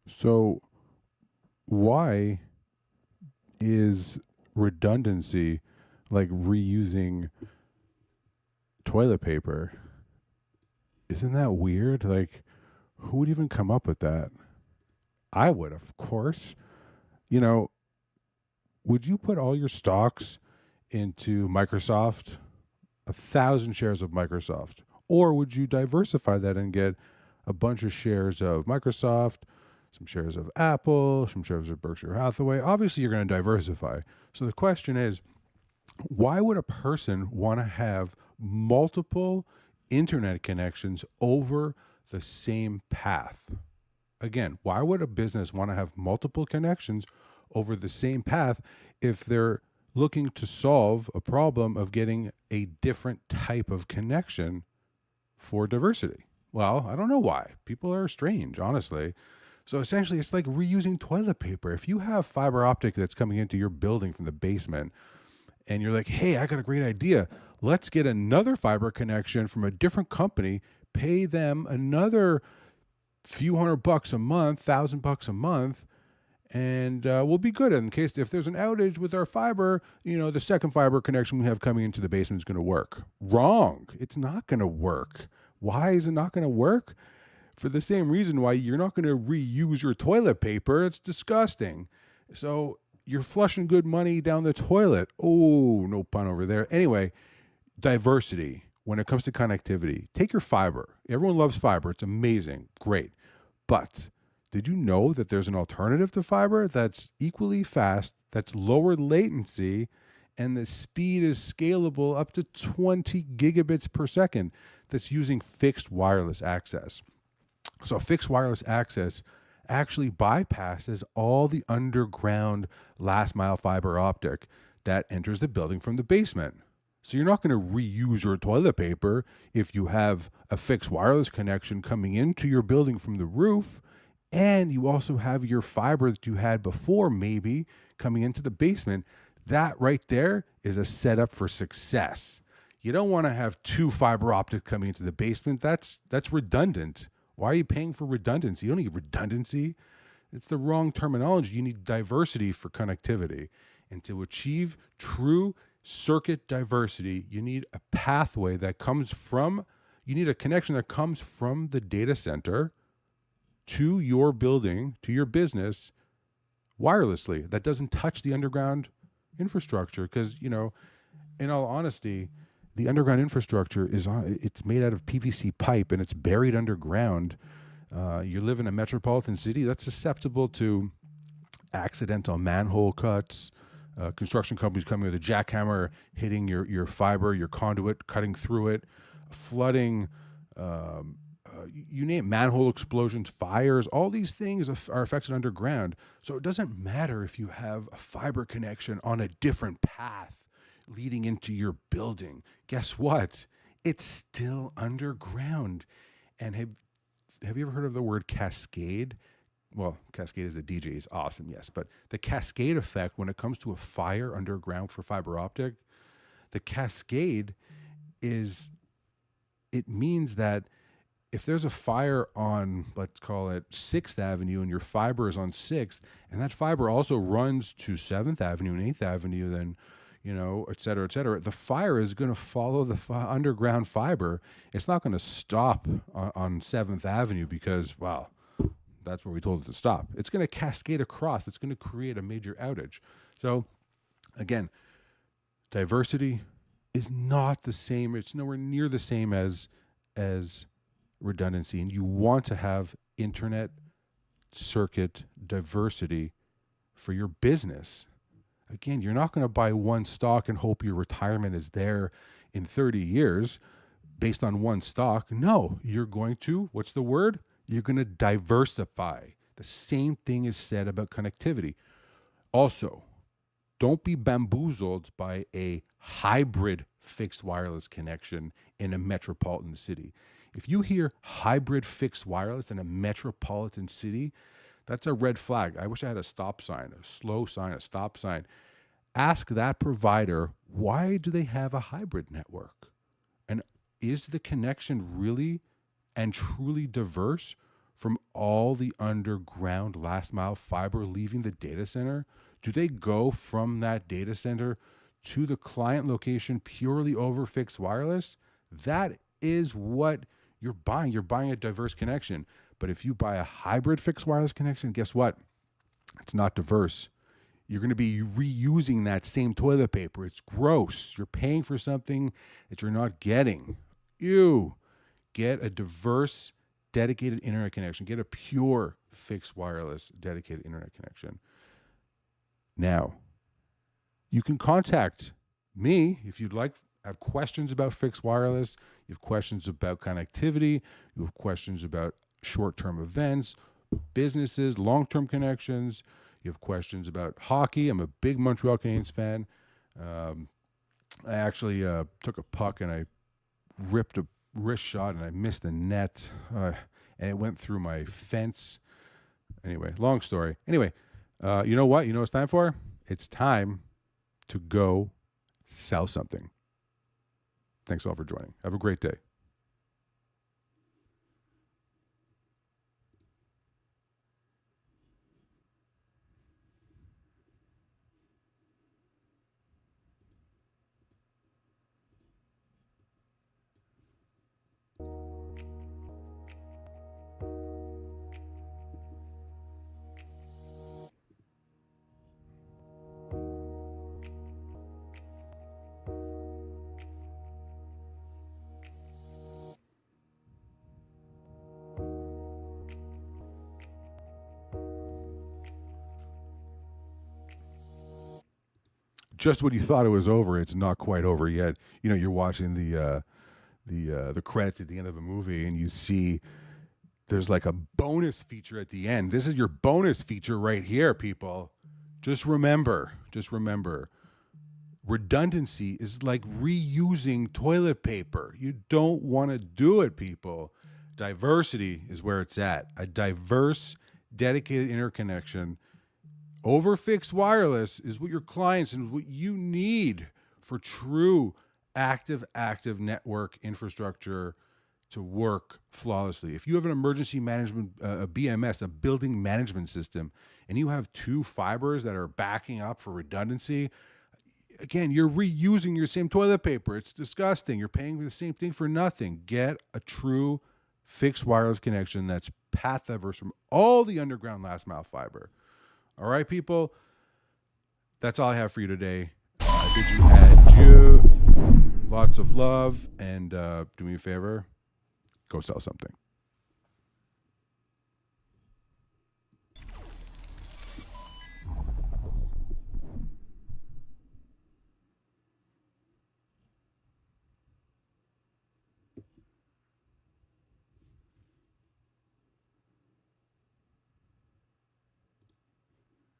So, why is redundancy like reusing toilet paper? Isn't that weird? Like, who would even come up with that? I would, of course. You know, would you put all your stocks into Microsoft, 1,000 shares of Microsoft? Or would you diversify that and get a bunch of shares of Microsoft, some shares of Apple, some shares of Berkshire Hathaway? Obviously, you're going to diversify. So the question is, why would a person want to have multiple internet connections over the same path? Again, why would a business want to have multiple connections over the same path if they're looking to solve a problem of getting a different type of connection for diversity? Well, I don't know why. People are strange, honestly. So essentially, it's like reusing toilet paper. If you have fiber optic that's coming into your building from the basement, and you're like, hey, I got a great idea. Let's get another fiber connection from a different company, pay them another few $100 a month, $1,000 a month, and we'll be good in case if there's an outage with our fiber. The second fiber connection we have coming into the basement is going to work. Wrong. It's not going to work. Why is it not going to work? For the same reason why you're not going to reuse your toilet paper. It's disgusting. So you're flushing good money down the toilet. Oh, no pun over there. Anyway, diversity when it comes to connectivity. Take your fiber. Everyone loves fiber. It's amazing. Great. But did you know that there's an alternative to fiber that's equally fast, that's lower latency, and the speed is scalable up to 20 gigabits per second, that's using fixed wireless access? So fixed wireless access actually bypasses all the underground last mile fiber optic that enters the building from the basement. So you're not going to reuse your toilet paper if you have a fixed wireless connection coming into your building from the roof, and you also have your fiber that you had before maybe coming into the basement. That right there is a setup for success. You don't want to have two fiber optic coming into the basement. That's redundant. Why are you paying for redundancy? You don't need redundancy. It's the wrong terminology. You need diversity for connectivity. And to achieve true circuit diversity, you need a pathway that comes from, you need a connection that comes from the data center to your building, to your business, wirelessly, that doesn't touch the underground infrastructure. Because, in all honesty, the underground infrastructure it's made out of PVC pipe and it's buried underground. You live in a metropolitan city that's susceptible to accidental manhole cuts, construction companies coming with a jackhammer, hitting your fiber, your conduit, cutting through it, flooding, you name it, manhole explosions, fires. All these things are affected underground. So it doesn't matter if you have a fiber connection on a different path leading into your building. Guess what? It's still underground. And have you ever heard of the word cascade? Well, cascade as a DJ is awesome, yes. But the cascade effect when it comes to a fire underground for fiber optic, the cascade it means that if there's a fire on, let's call it 6th Avenue, and your fiber is on 6th, and that fiber also runs to 7th Avenue and 8th Avenue, then, et cetera, the fire is going to follow the underground fiber. It's not going to stop on 7th Avenue because, well, that's where we told it to stop. It's going to cascade across. It's going to create a major outage. So, again, diversity is not the same. It's nowhere near the same as redundancy. And you want to have internet circuit diversity for your business. Again, you're not going to buy one stock and hope your retirement is there in 30 years based on one stock. No, you're going to, what's the word? You're going to diversify. The same thing is said about connectivity. Also, don't be bamboozled by a hybrid fixed wireless connection in a metropolitan city. If you hear hybrid fixed wireless in a metropolitan city, that's a red flag. I wish I had a stop sign, a slow sign, a stop sign. Ask that provider, why do they have a hybrid network? And is the connection really and truly diverse from all the underground last mile fiber leaving the data center? Do they go from that data center to the client location purely over fixed wireless? That is what you're buying. You're buying a diverse connection. But if you buy a hybrid fixed wireless connection, guess what? It's not diverse. You're going to be reusing that same toilet paper. It's gross. You're paying for something that you're not getting. Ew. Get a diverse, dedicated internet connection. Get a pure fixed wireless dedicated internet connection. Now, you can contact me if you'd like, have questions about fixed wireless, you have questions about connectivity, you have questions about short-term events, businesses, long-term connections, you have questions about hockey. I'm a big Montreal Canadiens fan. I actually took a puck and I ripped a wrist shot and I missed the net and it went through my fence. Anyway, long story. Anyway, you know what? You know what it's time for? It's time to go sell something. Thanks all for joining. Have a great day. Just when you thought it was over, it's not quite over yet. You know, you're watching the credits at the end of a movie, and you see there's like a bonus feature at the end. This is your bonus feature right here, people. Just remember, redundancy is like reusing toilet paper. You don't want to do it, people. Diversity is where it's at. A diverse, dedicated interconnection over fixed wireless is what your clients and what you need for true active network infrastructure to work flawlessly. If you have an emergency management, a BMS, a building management system, and you have two fibers that are backing up for redundancy, again, you're reusing your same toilet paper. It's disgusting. You're paying for the same thing for nothing. Get a true fixed wireless connection that's path diverse from all the underground last mile fiber. All right, people, that's all I have for you today. Bid you adieu. Lots of love, and do me a favor, go sell something.